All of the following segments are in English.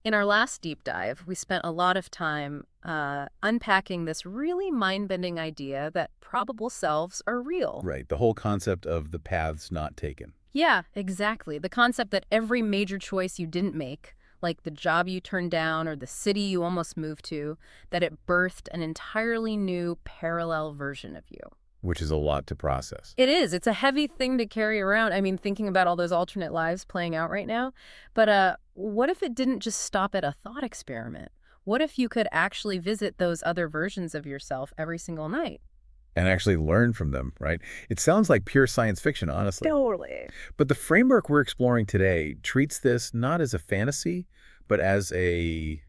In our last deep dive, we spent a lot of time unpacking this really mind-bending idea that probable selves are real. Right, the whole concept of the paths not taken. Yeah, exactly. The concept that every major choice you didn't make, like the job you turned down or the city you almost moved to, that it birthed an entirely new parallel version of you. Which is a lot to process. It is. It's a heavy thing to carry around. I mean, thinking about all those alternate lives playing out right now. But what if it didn't just stop at a thought experiment? What if you could actually visit those other versions of yourself every single night? And actually learn from them, right? It sounds like pure science fiction, honestly. Totally. But the framework we're exploring today treats this not as a fantasy, but as a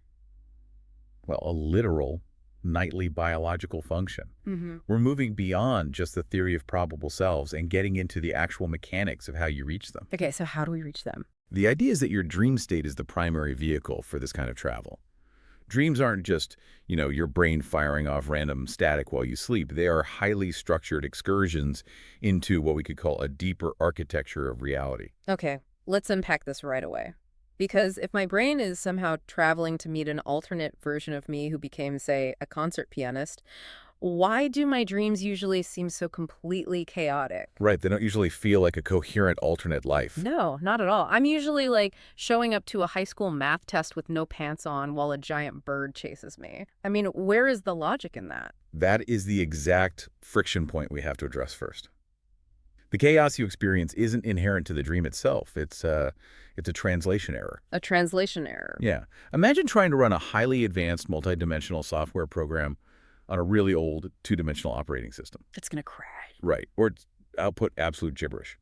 literal nightly biological function. We're moving beyond just the theory of probable selves and getting into the actual mechanics of how you reach them. Okay, so how do we reach them? The idea is that your dream state is the primary vehicle for this kind of travel. Dreams aren't just, your brain firing off random static while you sleep. They are highly structured excursions into what we could call a deeper architecture of reality. Okay, let's unpack this right away. Because if my brain is somehow traveling to meet an alternate version of me who became, say, a concert pianist, why do my dreams usually seem so completely chaotic? Right, they don't usually feel like a coherent alternate life. No, not at all. I'm usually like showing up to a high school math test with no pants on while a giant bird chases me. I mean, where is the logic in that? That is the exact friction point we have to address first. The chaos you experience isn't inherent to the dream itself. It's a translation error. A translation error. Yeah. Imagine trying to run a highly advanced multidimensional software program on a really old two-dimensional operating system. It's going to crash. Right. Or output absolute gibberish.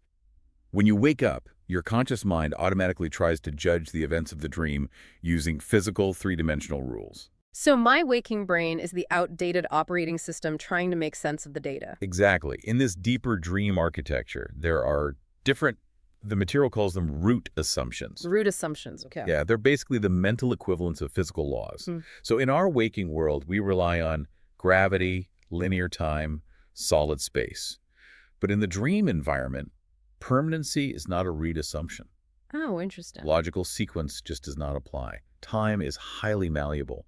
When you wake up, your conscious mind automatically tries to judge the events of the dream using physical three-dimensional rules. So my waking brain is the outdated operating system trying to make sense of the data. Exactly. In this deeper dream architecture, there are the material calls them root assumptions. Root assumptions, okay. Yeah, they're basically the mental equivalents of physical laws. So in our waking world, we rely on gravity, linear time, solid space. But in the dream environment, permanency is not a root assumption. Oh, interesting. Logical sequence just does not apply. Time is highly malleable.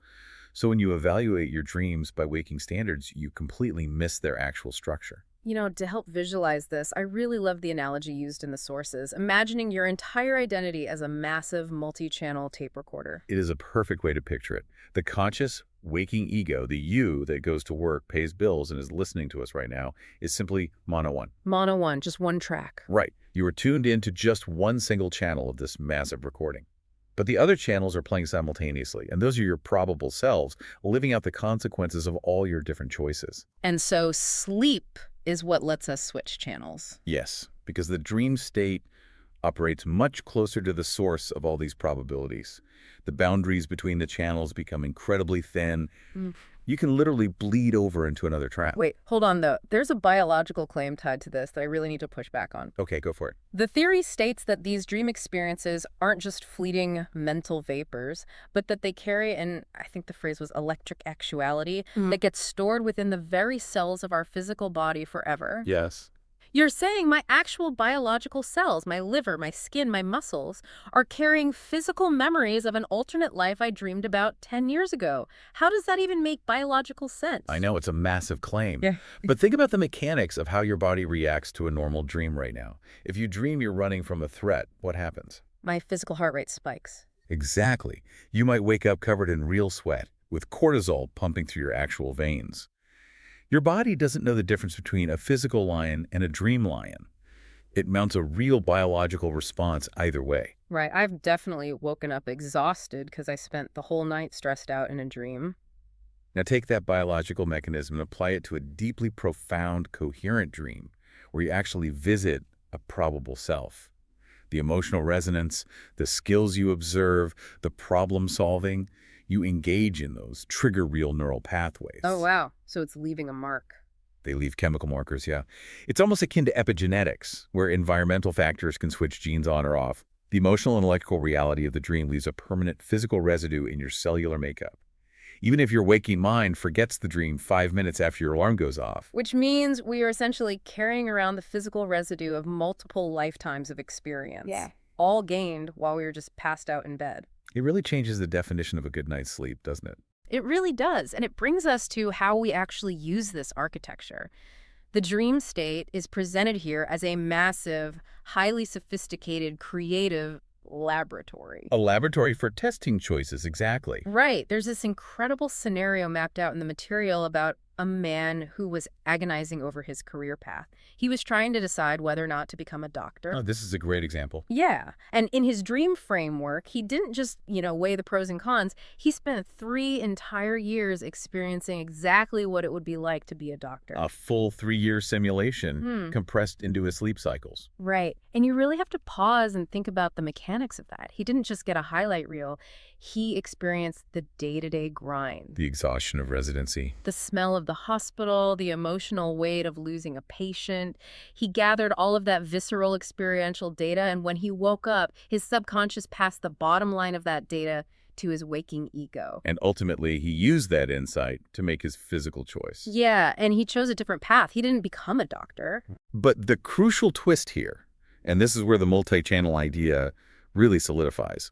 So when you evaluate your dreams by waking standards, you completely miss their actual structure. To help visualize this, I really love the analogy used in the sources, imagining your entire identity as a massive multi-channel tape recorder. It is a perfect way to picture it. The conscious, waking ego, the you that goes to work, pays bills, and is listening to us right now, is simply mono one. Mono one, just one track. Right. You are tuned into just one single channel of this massive recording. But the other channels are playing simultaneously, and those are your probable selves, living out the consequences of all your different choices. And so sleep is what lets us switch channels. Yes, because the dream state operates much closer to the source of all these probabilities. The boundaries between the channels become incredibly thin. You can literally bleed over into another trap. Wait, hold on, though. There's a biological claim tied to this that I really need to push back on. Okay, go for it. The theory states that these dream experiences aren't just fleeting mental vapors, but that they carry an, I think the phrase was electric actuality, that gets stored within the very cells of our physical body forever. Yes. You're saying my actual biological cells, my liver, my skin, my muscles, are carrying physical memories of an alternate life I dreamed about 10 years ago. How does that even make biological sense? I know, it's a massive claim. Yeah. But think about the mechanics of how your body reacts to a normal dream right now. If you dream you're running from a threat, what happens? My physical heart rate spikes. Exactly. You might wake up covered in real sweat, with cortisol pumping through your actual veins. Your body doesn't know the difference between a physical lion and a dream lion. It mounts a real biological response either way. Right. I've definitely woken up exhausted because I spent the whole night stressed out in a dream. Now take that biological mechanism and apply it to a deeply profound, coherent dream where you actually visit a probable self. The emotional resonance, the skills you observe, the problem solving, you engage in those, trigger real neural pathways. Oh, wow. So it's leaving a mark. They leave chemical markers, yeah. It's almost akin to epigenetics, where environmental factors can switch genes on or off. The emotional and electrical reality of the dream leaves a permanent physical residue in your cellular makeup. Even if your waking mind forgets the dream 5 minutes after your alarm goes off. Which means we are essentially carrying around the physical residue of multiple lifetimes of experience. Yeah. All gained while we were just passed out in bed. It really changes the definition of a good night's sleep, doesn't it? It really does, and it brings us to how we actually use this architecture. The dream state is presented here as a massive, highly sophisticated, creative laboratory. A laboratory for testing choices, exactly. Right. There's this incredible scenario mapped out in the material about a man who was agonizing over his career path. He was trying to decide whether or not to become a doctor. Oh, this is a great example. Yeah. And in his dream framework, he didn't just, weigh the pros and cons. He spent 3 entire years experiencing exactly what it would be like to be a doctor. A full 3-year simulation compressed into his sleep cycles. Right. And you really have to pause and think about the mechanics of that. He didn't just get a highlight reel. He experienced the day-to-day grind. The exhaustion of residency. The smell of the hospital, the emotional weight of losing a patient. He gathered all of that visceral experiential data, and when he woke up, his subconscious passed the bottom line of that data to his waking ego. And ultimately, he used that insight to make his physical choice. Yeah, and he chose a different path. He didn't become a doctor. But the crucial twist here, and this is where the multi-channel idea really solidifies,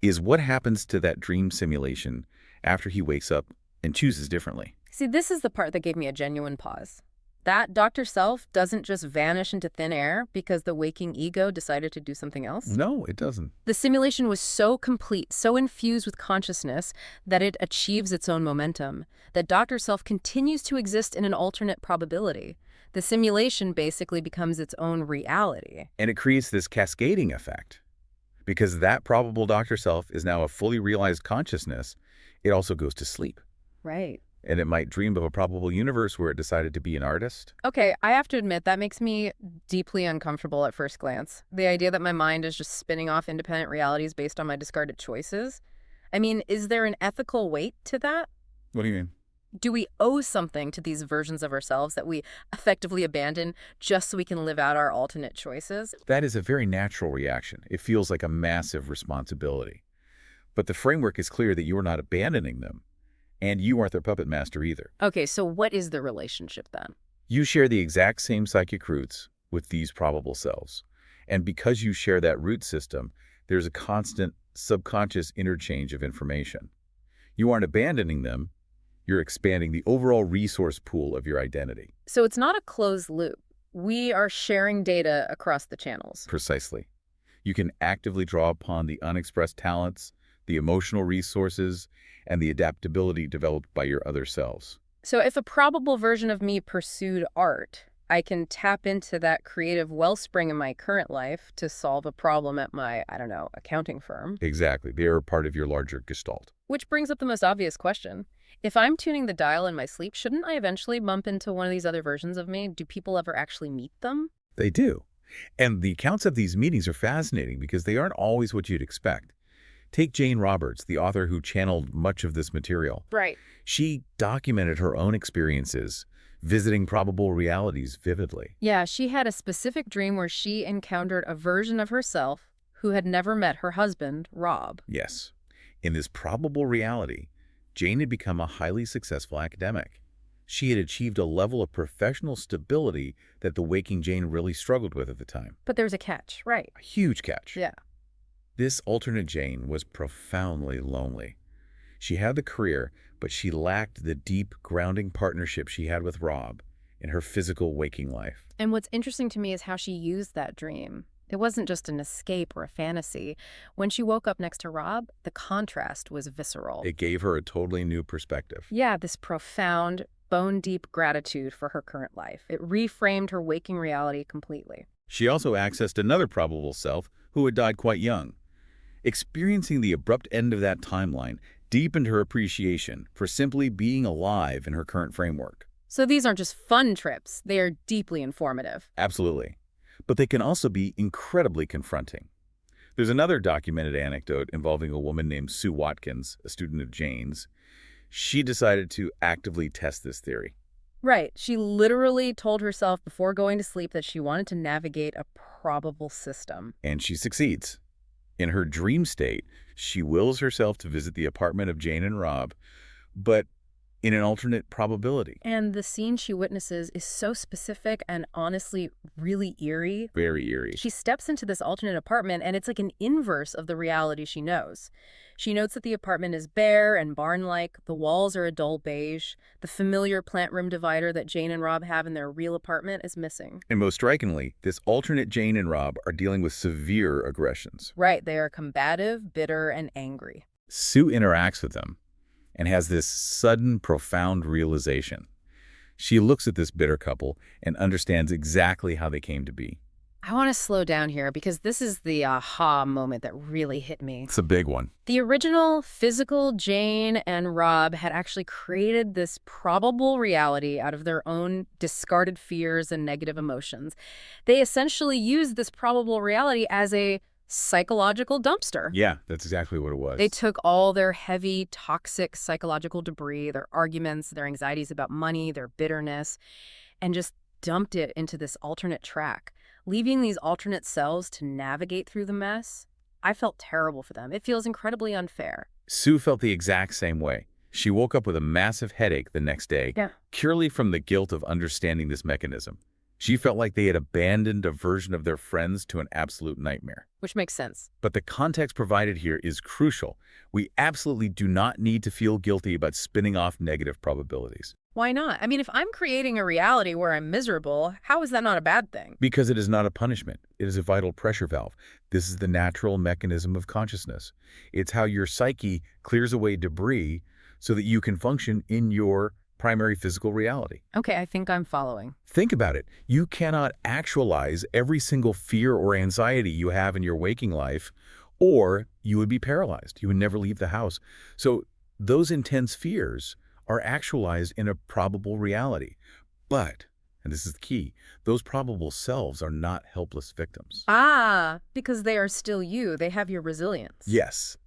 is what happens to that dream simulation after he wakes up and chooses differently. See, this is the part that gave me a genuine pause. That Dr. Self doesn't just vanish into thin air because the waking ego decided to do something else. No, it doesn't. The simulation was so complete, so infused with consciousness, that it achieves its own momentum, that Dr. Self continues to exist in an alternate probability. The simulation basically becomes its own reality. And it creates this cascading effect. Because that probable Dr. Self is now a fully realized consciousness, it also goes to sleep. Right. And it might dream of a probable universe where it decided to be an artist. Okay, I have to admit, that makes me deeply uncomfortable at first glance. The idea that my mind is just spinning off independent realities based on my discarded choices. I mean, is there an ethical weight to that? What do you mean? Do we owe something to these versions of ourselves that we effectively abandon just so we can live out our alternate choices? That is a very natural reaction. It feels like a massive responsibility. But the framework is clear that you are not abandoning them. And you aren't their puppet master either. Okay, so what is the relationship then? You share the exact same psychic roots with these probable selves. And because you share that root system, there's a constant subconscious interchange of information. You aren't abandoning them. You're expanding the overall resource pool of your identity. So it's not a closed loop. We are sharing data across the channels. Precisely. You can actively draw upon the unexpressed talents, the emotional resources, and the adaptability developed by your other selves. So if a probable version of me pursued art, I can tap into that creative wellspring in my current life to solve a problem at my, accounting firm. Exactly. They are part of your larger gestalt. Which brings up the most obvious question. If I'm tuning the dial in my sleep, shouldn't I eventually bump into one of these other versions of me? Do people ever actually meet them? They do. And the accounts of these meetings are fascinating because they aren't always what you'd expect. Take Jane Roberts, the author who channeled much of this material. Right. She documented her own experiences, visiting probable realities vividly. Yeah, she had a specific dream where she encountered a version of herself who had never met her husband, Rob. Yes. In this probable reality, Jane had become a highly successful academic. She had achieved a level of professional stability that the waking Jane really struggled with at the time. But there's a catch, right? A huge catch. Yeah. This alternate Jane was profoundly lonely. She had the career, but she lacked the deep, grounding partnership she had with Rob in her physical waking life. And what's interesting to me is how she used that dream. It wasn't just an escape or a fantasy. When she woke up next to Rob, the contrast was visceral. It gave her a totally new perspective. Yeah, this profound, bone-deep gratitude for her current life. It reframed her waking reality completely. She also accessed another probable self who had died quite young. Experiencing the abrupt end of that timeline deepened her appreciation for simply being alive in her current framework. So these aren't just fun trips. They are deeply informative. Absolutely. But they can also be incredibly confronting. There's another documented anecdote involving a woman named Sue Watkins, a student of Jane's. She decided to actively test this theory. Right. She literally told herself before going to sleep that she wanted to navigate a probable system. And she succeeds. In her dream state, she wills herself to visit the apartment of Jane and Rob, but in an alternate probability. And the scene she witnesses is so specific and honestly really eerie. Very eerie. She steps into this alternate apartment, and it's like an inverse of the reality she knows. She notes that the apartment is bare and barn-like, the walls are a dull beige, the familiar plant room divider that Jane and Rob have in their real apartment is missing. And most strikingly, this alternate Jane and Rob are dealing with severe aggressions. Right, they are combative, bitter, and angry. Sue interacts with them and has this sudden, profound realization. She looks at this bitter couple and understands exactly how they came to be. I want to slow down here because this is the aha moment that really hit me. It's a big one. The original physical Jane and Rob had actually created this probable reality out of their own discarded fears and negative emotions. They essentially used this probable reality as a psychological dumpster. Yeah, that's exactly what it was. They took all their heavy, toxic psychological debris, their arguments, their anxieties about money, their bitterness, and just dumped it into this alternate track, leaving these alternate selves to navigate through the mess. I felt terrible for them. It feels incredibly unfair. Sue felt the exact same way. She woke up with a massive headache the next day, purely from the guilt of understanding this mechanism. She felt like they had abandoned a version of their friends to an absolute nightmare. Which makes sense. But the context provided here is crucial. We absolutely do not need to feel guilty about spinning off negative probabilities. Why not? I mean, if I'm creating a reality where I'm miserable, how is that not a bad thing? Because it is not a punishment. It is a vital pressure valve. This is the natural mechanism of consciousness. It's how your psyche clears away debris so that you can function in your primary physical reality. Okay, I think I'm following. Think about it. You cannot actualize every single fear or anxiety you have in your waking life, or you would be paralyzed. You would never leave the house. So those intense fears are actualized in a probable reality. But, and this is the key, those probable selves are not helpless victims. Because they are still you. They have your resilience. Yes.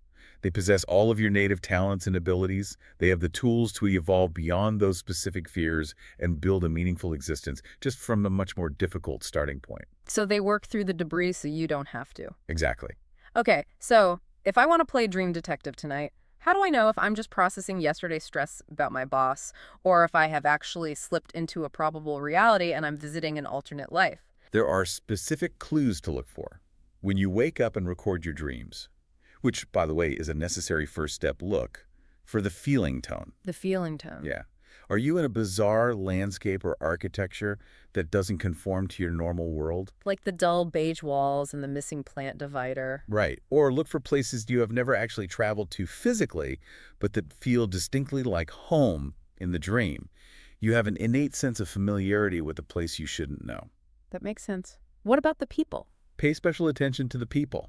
They possess all of your native talents and abilities. They have the tools to evolve beyond those specific fears and build a meaningful existence, just from a much more difficult starting point. So they work through the debris so you don't have to. Exactly. Okay, so if I want to play Dream Detective tonight, how do I know if I'm just processing yesterday's stress about my boss, or if I have actually slipped into a probable reality and I'm visiting an alternate life? There are specific clues to look for. When you wake up and record your dreams, which, by the way, is a necessary first step, look for the feeling tone. The feeling tone. Yeah. Are you in a bizarre landscape or architecture that doesn't conform to your normal world? Like the dull beige walls and the missing plant divider. Right. Or look for places you have never actually traveled to physically, but that feel distinctly like home in the dream. You have an innate sense of familiarity with a place you shouldn't know. That makes sense. What about the people? Pay special attention to the people.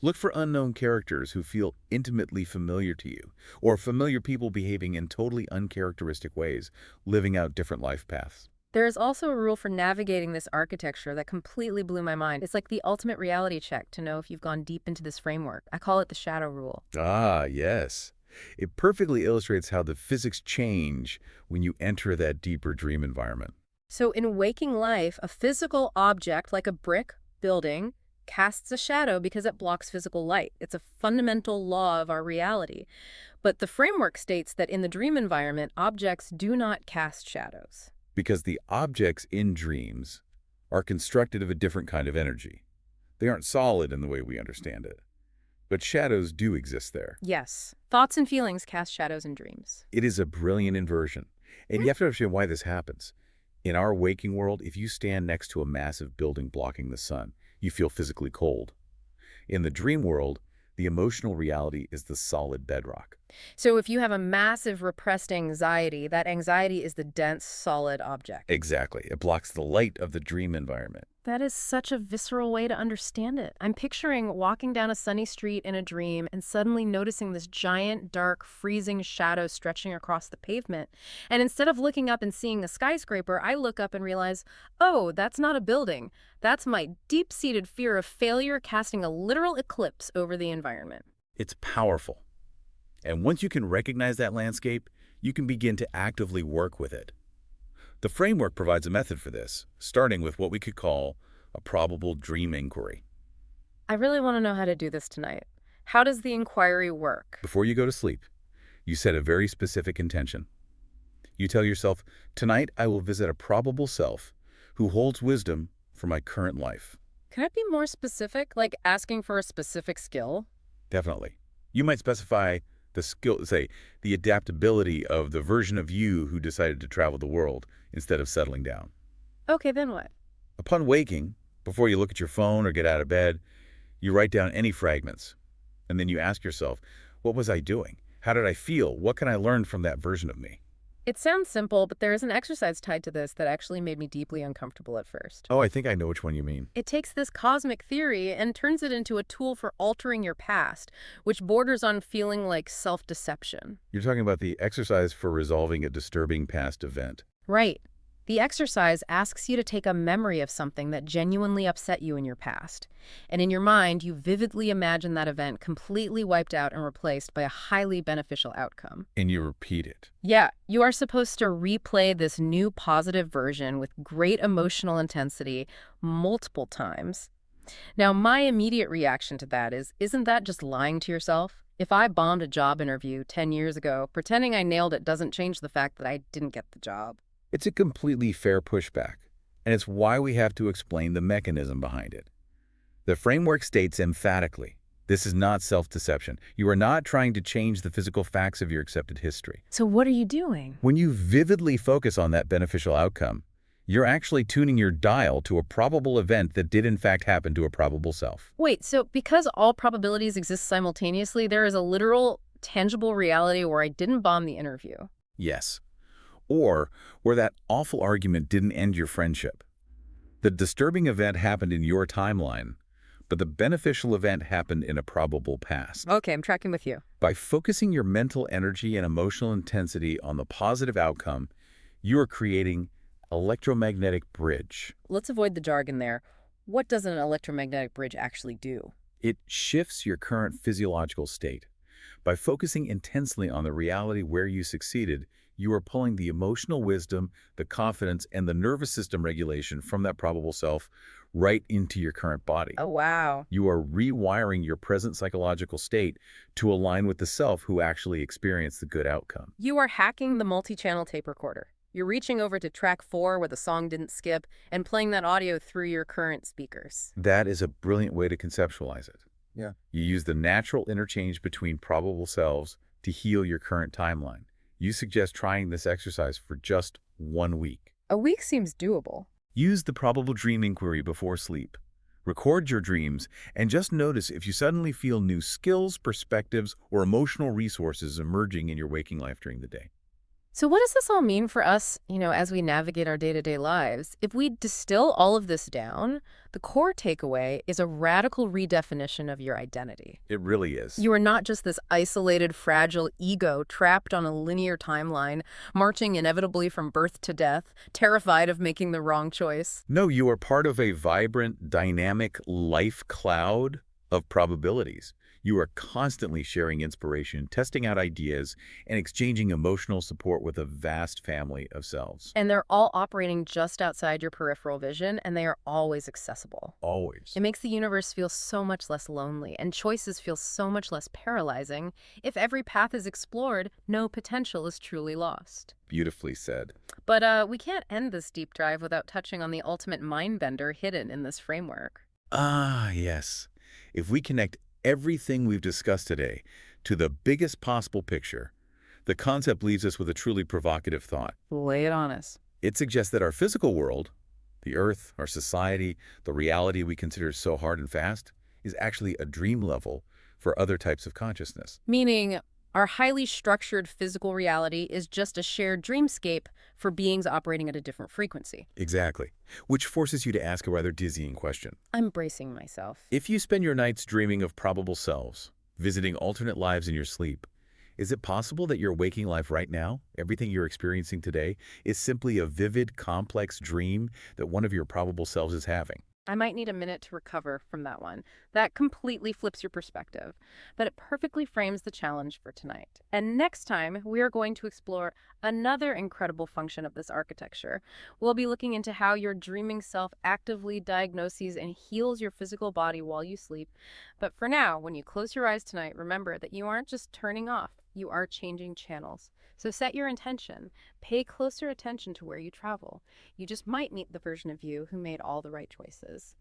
Look for unknown characters who feel intimately familiar to you, or familiar people behaving in totally uncharacteristic ways, living out different life paths. There is also a rule for navigating this architecture that completely blew my mind. It's like the ultimate reality check to know if you've gone deep into this framework. I call it the shadow rule. Ah, yes. It perfectly illustrates how the physics change when you enter that deeper dream environment. So in waking life, a physical object like a brick, building, casts a shadow because it blocks physical light. It's a fundamental law of our reality. But the framework states that in the dream environment, objects do not cast shadows. Because the objects in dreams are constructed of a different kind of energy. They aren't solid in the way we understand it. But shadows do exist there. Yes. Thoughts and feelings cast shadows in dreams. It is a brilliant inversion. And you have to understand why this happens. In our waking world, if you stand next to a massive building blocking the sun, you feel physically cold. In the dream world, the emotional reality is the solid bedrock. So if you have a massive repressed anxiety, that anxiety is the dense, solid object. Exactly. It blocks the light of the dream environment. That is such a visceral way to understand it. I'm picturing walking down a sunny street in a dream and suddenly noticing this giant, dark, freezing shadow stretching across the pavement. And instead of looking up and seeing a skyscraper, I look up and realize, oh, that's not a building. That's my deep-seated fear of failure casting a literal eclipse over the environment. It's powerful. And once you can recognize that landscape, you can begin to actively work with it. The framework provides a method for this, starting with what we could call a probable dream inquiry. I really want to know how to do this tonight. How does the inquiry work? Before you go to sleep, you set a very specific intention. You tell yourself, tonight I will visit a probable self who holds wisdom for my current life. Can I be more specific, like asking for a specific skill? Definitely. You might specify the skill, say, the adaptability of the version of you who decided to travel the world instead of settling down. Okay, then what? Upon waking, before you look at your phone or get out of bed, you write down any fragments. And then you ask yourself, what was I doing? How did I feel? What can I learn from that version of me? It sounds simple, but there is an exercise tied to this that actually made me deeply uncomfortable at first. Oh, I think I know which one you mean. It takes this cosmic theory and turns it into a tool for altering your past, which borders on feeling like self-deception. You're talking about the exercise for resolving a disturbing past event. Right. The exercise asks you to take a memory of something that genuinely upset you in your past. And in your mind, you vividly imagine that event completely wiped out and replaced by a highly beneficial outcome. And you repeat it. Yeah, you are supposed to replay this new positive version with great emotional intensity multiple times. Now, my immediate reaction to that is, isn't that just lying to yourself? If I bombed a job interview 10 years ago, pretending I nailed it doesn't change the fact that I didn't get the job. It's a completely fair pushback, and it's why we have to explain the mechanism behind it. The framework states emphatically, this is not self-deception. You are not trying to change the physical facts of your accepted history. So what are you doing? When you vividly focus on that beneficial outcome, you're actually tuning your dial to a probable event that did in fact happen to a probable self. Wait, so because all probabilities exist simultaneously, there is a literal, tangible reality where I didn't bomb the interview? Yes. Or where that awful argument didn't end your friendship. The disturbing event happened in your timeline, but the beneficial event happened in a probable past. Okay, I'm tracking with you. By focusing your mental energy and emotional intensity on the positive outcome, you are creating electromagnetic bridge. Let's avoid the jargon there. What does an electromagnetic bridge actually do? It shifts your current physiological state. By focusing intensely on the reality where you succeeded, you are pulling the emotional wisdom, the confidence, and the nervous system regulation from that probable self right into your current body. Oh, wow. You are rewiring your present psychological state to align with the self who actually experienced the good outcome. You are hacking the multi-channel tape recorder. You're reaching over to track 4 where the song didn't skip and playing that audio through your current speakers. That is a brilliant way to conceptualize it. Yeah. You use the natural interchange between probable selves to heal your current timeline. You suggest trying this exercise for just 1 week. A week seems doable. Use the Probable Dream Inquiry before sleep. Record your dreams and just notice if you suddenly feel new skills, perspectives, or emotional resources emerging in your waking life during the day. So what does this all mean for us, as we navigate our day-to-day lives? If we distill all of this down, the core takeaway is a radical redefinition of your identity. It really is. You are not just this isolated, fragile ego trapped on a linear timeline, marching inevitably from birth to death, terrified of making the wrong choice. No, you are part of a vibrant, dynamic life cloud of probabilities. You are constantly sharing inspiration, testing out ideas, and exchanging emotional support with a vast family of selves. And they're all operating just outside your peripheral vision, and they are always accessible. Always. It makes the universe feel so much less lonely, and choices feel so much less paralyzing. If every path is explored, no potential is truly lost. Beautifully said. But we can't end this deep dive without touching on the ultimate mind bender hidden in this framework. Ah, yes. If we connect everything we've discussed today to the biggest possible picture, the concept leaves us with a truly provocative thought. Lay it on us. It suggests that our physical world, the earth, our society, the reality we consider so hard and fast, is actually a dream level for other types of consciousness. Meaning, our highly structured physical reality is just a shared dreamscape for beings operating at a different frequency. Exactly. Which forces you to ask a rather dizzying question. I'm bracing myself. If you spend your nights dreaming of probable selves, visiting alternate lives in your sleep, is it possible that your waking life right now, everything you're experiencing today, is simply a vivid, complex dream that one of your probable selves is having? I might need a minute to recover from that one. That completely flips your perspective, but it perfectly frames the challenge for tonight. And next time, we are going to explore another incredible function of this architecture. We'll be looking into how your dreaming self actively diagnoses and heals your physical body while you sleep. But for now, when you close your eyes tonight, remember that you aren't just turning off. You are changing channels. So set your intention. Pay closer attention to where you travel. You just might meet the version of you who made all the right choices.